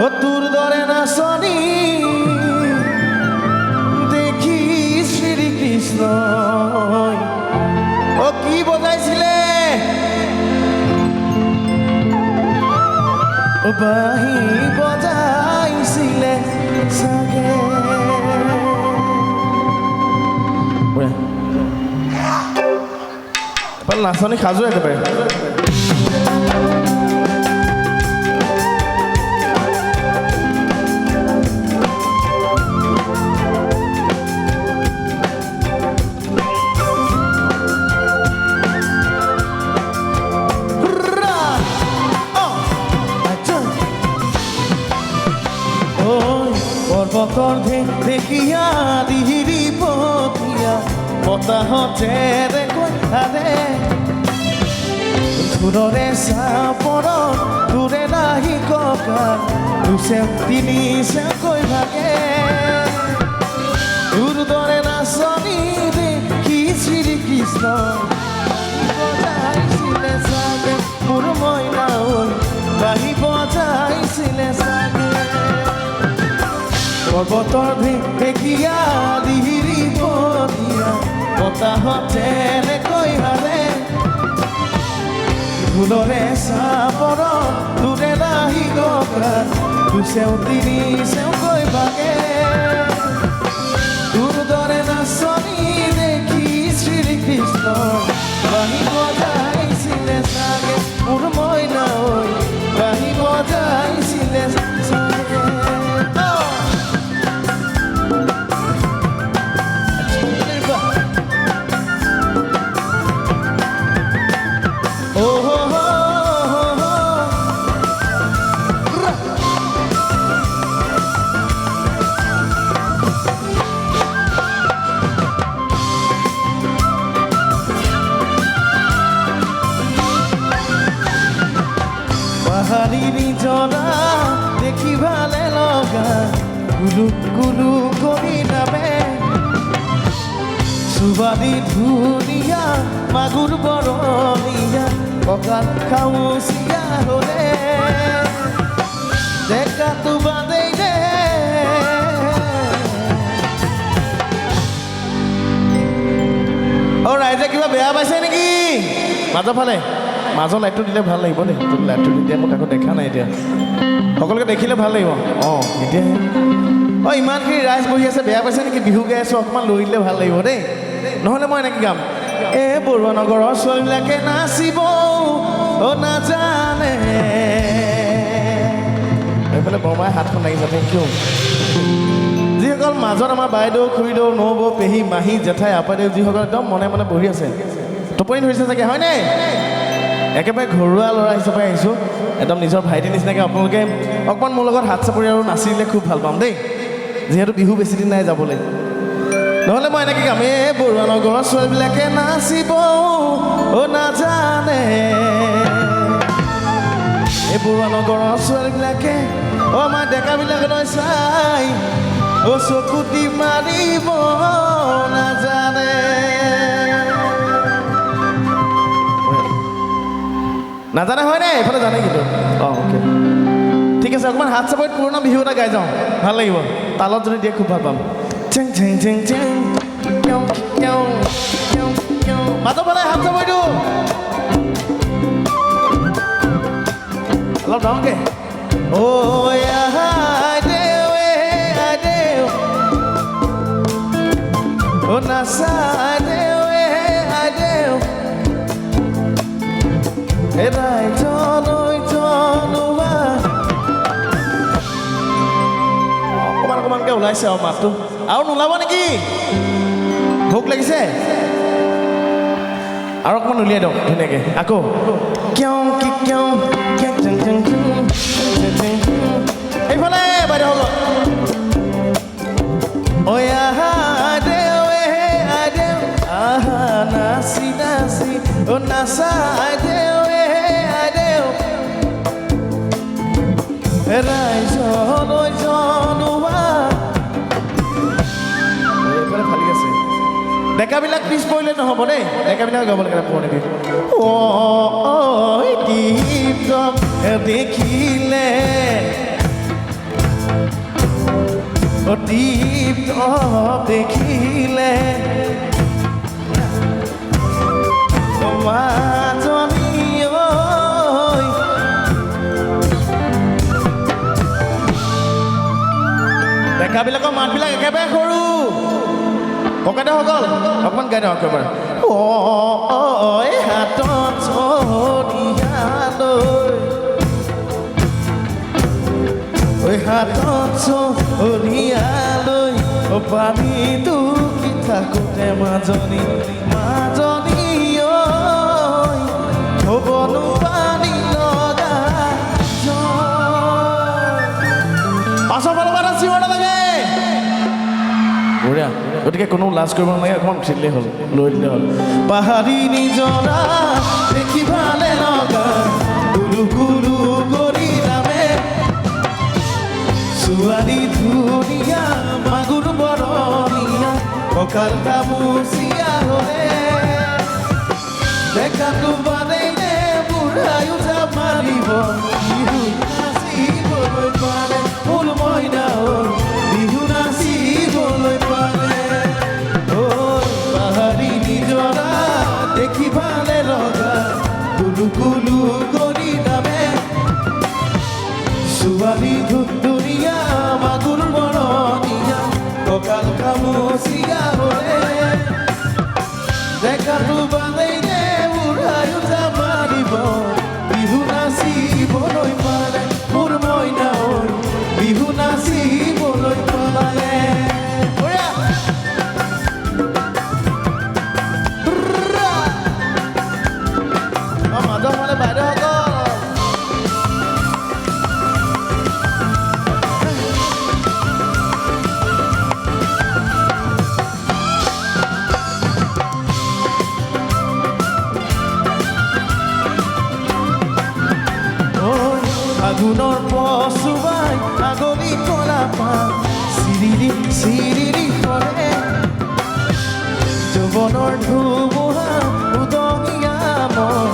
ও তোৰ দৰে নাচনি দেখি শ্ৰীকৃষ্ণ ও কি বজাইছিলে ও বাহি বজাইছিলে চাগে নাচনি সাজু একেবাৰে পৰ্বতৰ দেখিয়া দিহিৰি পতিয়া বতাহতে কৈ আৰে ধুৰৰে চাপৰ তোৰে নাহি ককা দুচে তিনি চেকৈ ভাগে তোৰ দৰে নাচনি দেখি শ্ৰীকৃষ্ণ বজাইছিলে চাগে মোৰ মইনা বাহি বজাইছিলে চাগে পৰ্বতৰ দেখিয়া দিহিৰি পতিয়া বতাহতে কৈ হাৰে ফুলৰে চাপৰ তোৰে নাহি ককা দুচেও তিনি চেওকৈ ভাগে তোৰ দৰে নাচনি দেখি শ্ৰীকৃষ্ণ বাহি বজাইছিলে চাগে মোৰ মইনা বাহি বজাইছিলে চাগে পাহাৰিনী জনা দেখি ভালে লগা গুলু গুলু কৰি নামে সুবাদি ধুনীয়া মাগুৰ বৰণীয়া কঁকাল খাউচিয়া হ'লে ডেকাটো বাদেই দে অ ৰাইজে কিবা বেয়া পাইছে নেকি মাজৰ ফালে মাজৰ লাইটটো দিলে ভাল লাগিব দেই তোৰ লাইটটো দিলে মোক আকৌ দেখা নাই এতিয়া সকলোকে দেখিলে ভাল লাগিব অঁ এতিয়াহে অঁ ইমানখিনি ৰাইজ বহি আছে বেয়া পাইছে নেকি বিহু গাই আছোঁ অকণমান লৈ দিলে ভাল লাগিব দেই নহ'লে মই এনেকৈ গাম এই বৰুৱা নগৰৰ ছোৱালীবিলাকে নাচিব অ' নাজানে এইফালে বৰমাই হাতখন লাগিছে থেংক ইউ যিসকল মাজত আমাৰ বাইদেউ খুৰীদেউ নবৌ পেহী মাহী জেঠাই আপাদেউ যিসকল একদম মনে মনে বহি আছে টোপনি ধৰিছে চাগে হয়নে একেবাৰে ঘৰুৱা ল'ৰা হিচাপে আহিছোঁ একদম নিজৰ ভাইটি নিচিনাকৈ আপোনালোকে অকণমান মোৰ লগত হাত চাপৰি আৰু নাচিলে খুব ভাল পাম দেই যিহেতু বিহু বেছিদিন নাই যাবলৈ নহ'লে মই এনেকৈ গাম এই বৰুৱা নগৰৰ ছোৱালীবিলাকে নাচিব অ' নাজানে এই বৰুৱা নগৰৰ ছোৱালীবিলাকে অ' আমাৰ ডেকাবিলাকলৈ চাই অ' চকুটি মাৰিব নাজানে নাজানে হয়নে এইফালে জানে কিন্তু অঁ অ'কে ঠিক আছে অকণমান হাত চাপৰিত পুৰণা বিহু এটা গাই যাওঁ ভাল লাগিব তালত যদি দিয়ে খুব ভাল পাম চেং চেং চেং চেং মাজৰ ফালে হাত চাপৰিটো অলপ ডাঙৰকৈ অ' নাচা অকণমানকৈ ওলাইছে আৰু মাতটো আৰু নোলাব নেকি ভোক লাগিছে আৰু অকণমান উলিয়াই দিয়ক ধুনীয়াকৈ আকৌ এইফালে বাইদেউসকল নাচি নাচি অ' নাচা ৰাইজলৈ জনোৱা এইফালে ফালি আছে ডেকাবিলাক পিছ পৰিলে নহ'ব দেই ডেকাবিলাক গাব লাগে পুৰণি বিহু দীপ দেখিলে টিপ দেখিলে মাজনী ঐ ডেকাবিলাকৰ মাতবিলাক একেবাৰে সৰু ককাইদেউসকল অকণমান গাই দিওঁ একেবাৰে হাতত চৰিয়ালৈ হাতত চৰিয়ালৈ পানীটো কি থাকোঁতে মাজনী মাজনী ঐ হ'বনো পানী লগা পাছৰ ফালৰ পৰা এটা চিঞৰ লাগে বঢ়িয়া গতিকে কোনো লাজ কৰিব নালাগে অকণমান উঠি দিলেই হ'ল লৈ দিলে হ'ল পাহাৰী নিজৰা দেখি ভালে লগা গুৰু গুৰু কৰি নামে ছোৱালী ধুনীয়া মাগুৰ বৰণীয়া কঁকাল তামুচিয়া হ'লে দেখাটো বাদেই নে বুঢ়াই উঠা মাৰিব বিহু নাচিবলৈ পাৰে ফুল মইনা হ'ল বিহু নাচিবলৈ পাৰে ঐ পাহাৰী নিজৰা দেখি ভালে লগা কুলু কুলু কৰি নামে ছোৱালী ধুনীয়া মাগুৰ বৰণীয়া কঁকাল খামুচিয়া হ'লে দেখাটো বাদেই নে বুঢ়াই উঠা মাৰিব বিহু নাচিবলৈ পাৰে মোৰ মইনা হ'ল বিহু নাচিবলৈ পাৰে মাজৰ মানে বাইদেউসকল আগুনৰ পচুৱাই আগলি কলা পাত চিৰিৰি চিৰিৰি কৰে যৌৱনৰ ধুমুহা উদঙিয়া মন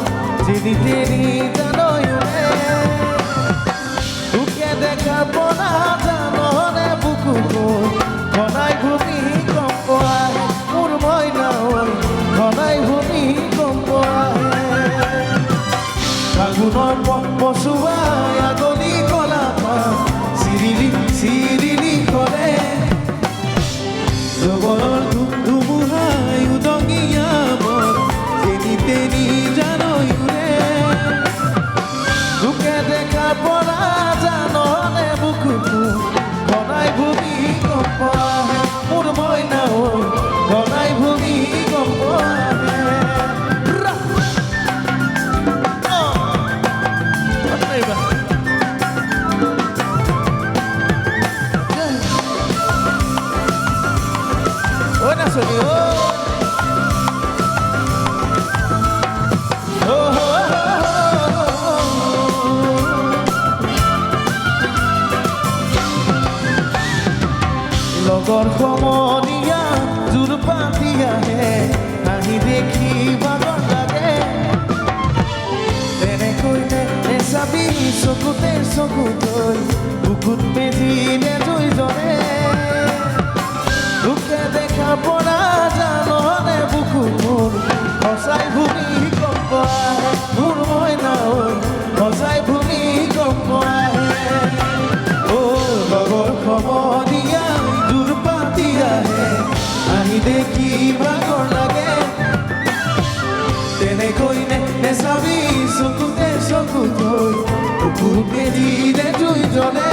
যেনি তেনি জানয়ুনে তোকে দেখা পনা জাননে বুকুকৈ ঘনাই ভূমি কম্প আহে মোৰ মইনা হ'ল ঘনাই ভূমি কম্প আহে আগুনৰ পচুৱাই আগলি কলা পাত চিৰিলি চিৰিলি কৰে যৌৱনৰ ধুমুহাই উদঙিয়া মন যেনি তেনি জানয়ুনে তোকে দেখা পৰা জাননে বুকুটো ঘনাই ভূমি কম্প আহে মোৰ মইনা হ'ল ঘনাই ভূমি কম্প আহে লগৰ সমনীয়া জোৰ পাতি আহে হাঁহি দেখি ভাগৰ লাগে তেনেকৈ নেচাবি চকুতে চকুতৈ বুকুত মেজিলে দুইজনে তোকে দেখা পৰা জাননে বুকু মোৰ সঁচাই ভূমি কম্প আহে মোৰ মইনা হ'ল সঁচাই ভূমি কম্প আহে অ লগৰ সমনীয়া জোৰ পাতি আহে আহি দেখি ভাগৰ লাগে তেনেকৈ নেচাবি চকুতে চকুতৈ বুকুত মেলিলে দুইজনে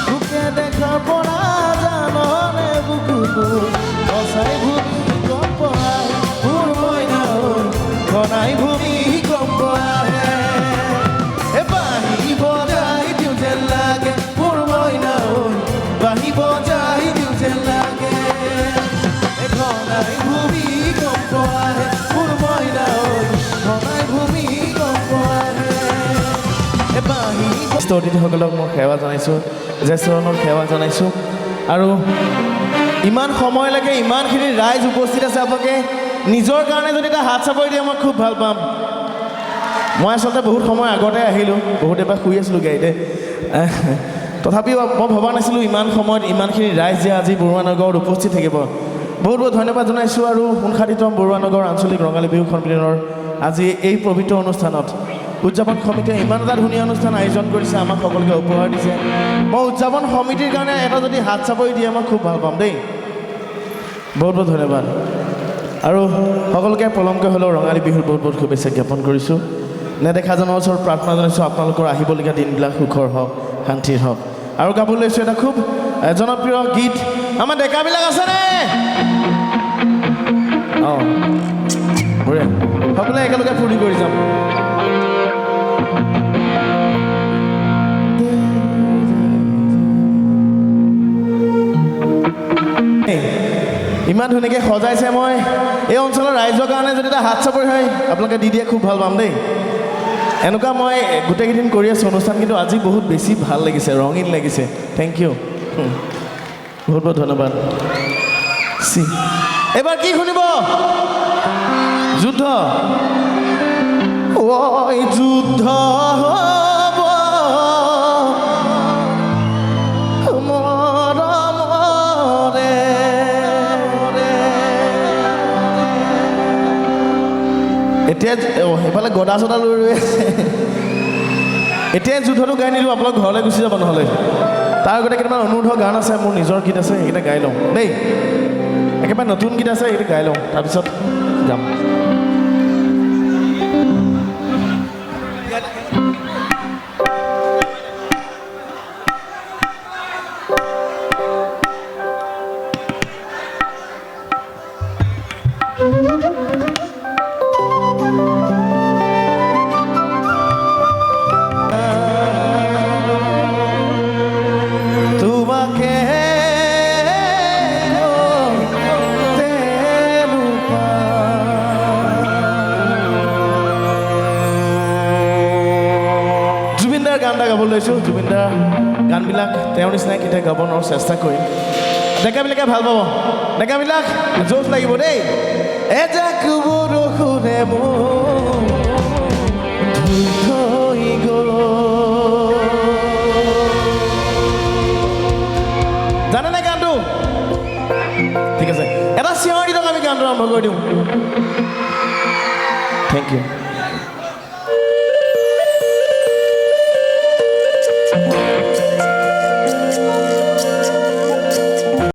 তোকে দেখা পৰা জাননে বুকুটো সঁচাই ভূমি কম্প আহে মোৰ মইনা হ'ল ঘনাই ভূমি কম্প আহে বাঁহী বজাই দিওঁ যেন লাগে মোৰ মইনা হ'ল বাঁহী বজাই দিওঁ যেন লাগে ঘনাই ভূমি কম্প আহে মোৰ মইনা হ'ল ঘনাই ভূমি কম্প আহে বাঁহী অতিথিসকলক মই সেৱা জনাইছোঁ জ্যেষ্ঠজনৰ সেৱা জনাইছোঁ আৰু ইমান সময়লৈকে ইমানখিনি ৰাইজ উপস্থিত আছে আপোনালোকে নিজৰ কাৰণে যদি এটা হাত চাপৰি দিয়ে মই খুব ভাল পাম মই আচলতে বহুত সময় আগতে আহিলোঁ বহুত এবাৰ শুই আছিলোঁ গাড়ীতে তথাপিও মই ভবা নাছিলোঁ ইমান সময়ত ইমানখিনি ৰাইজ যে আজি বৰুৱা নগৰত উপস্থিত থাকিব বহুত বহুত ধন্যবাদ জনাইছোঁ আৰু সোণখাতিতম বৰুৱা নগৰ আঞ্চলিক ৰঙালী বিহু সন্মিলনৰ আজি এই পবিত্ৰ অনুষ্ঠানত উদযাপন সমিতিয়ে ইমান এটা ধুনীয়া অনুষ্ঠান আয়োজন কৰিছে আমাক সকলোকে উপহাৰ দিছে মই উদযাপন সমিতিৰ কাৰণে এটা যদি হাত চাপৰি দিয়ে মই খুব ভাল পাম দেই বহুত বহুত ধন্যবাদ আৰু সকলোকে পলমকৈ হ'লেও ৰঙালী বিহুৰ বহুত বহুত শুভেচ্ছা জ্ঞাপন কৰিছোঁ নেদেখাজনৰ ওচৰত প্ৰাৰ্থনা জনাইছোঁ আপোনালোকৰ আহিবলগীয়া দিনবিলাক সুখৰ হওক শান্তিৰ হওক আৰু গাবলৈ লৈছোঁ এটা খুব জনপ্ৰিয় গীত আমাৰ ডেকাবিলাক আছেনে অঁ বঢ়িয়া সকলোৱে একেলগে ফূৰ্তি কৰি যাম ইমান ধুনীয়াকৈ সজাইছে মই এই অঞ্চলৰ ৰাইজৰ কাৰণে যদি এটা হাত চাপৰি হয় আপোনালোকে দি দিয়ে খুব ভাল পাম দেই এনেকুৱা মই গোটেইকেইদিন কৰি আছোঁ অনুষ্ঠান কিন্তু আজি বহুত বেছি ভাল লাগিছে ৰঙীন লাগিছে থেংক ইউ বহুত বহুত ধন্যবাদ এবাৰ কি শুনিব যুদ্ধ ঐ যুদ্ধ হ'ব মৰমৰে এতিয়া সেইফালে গদা চদা লৈ ৰৈ আছে এতিয়াই যুদ্ধটো গাই নিদিওঁ আপোনালোক ঘৰলৈ গুচি যাব নহ'লে তাৰ আগতে কেইটামান অনুৰোধ গান আছে মোৰ নিজৰ গীত আছে সেইকেইটা গাই লওঁ দেই একেবাৰে নতুন গীত আছে সেইকেইটা গাই লওঁ তাৰপিছত যাম গান এটা গাবলৈ লৈছোঁ জুবিনদাৰ গানবিলাক তেওঁৰ নিচিনাই কেতিয়া গাব নোৱাৰোঁ চেষ্টা কৰিম ডেকাবিলাকে ভাল পাব ডেকাবিলাক জোচ লাগিব দেই এজাক বৰষুণে থৈ গ'ল জানেনে গানটো ঠিক আছে এটা চিঞৰ দি আমি গানটো আৰম্ভ কৰি দিওঁ থেংক ইউ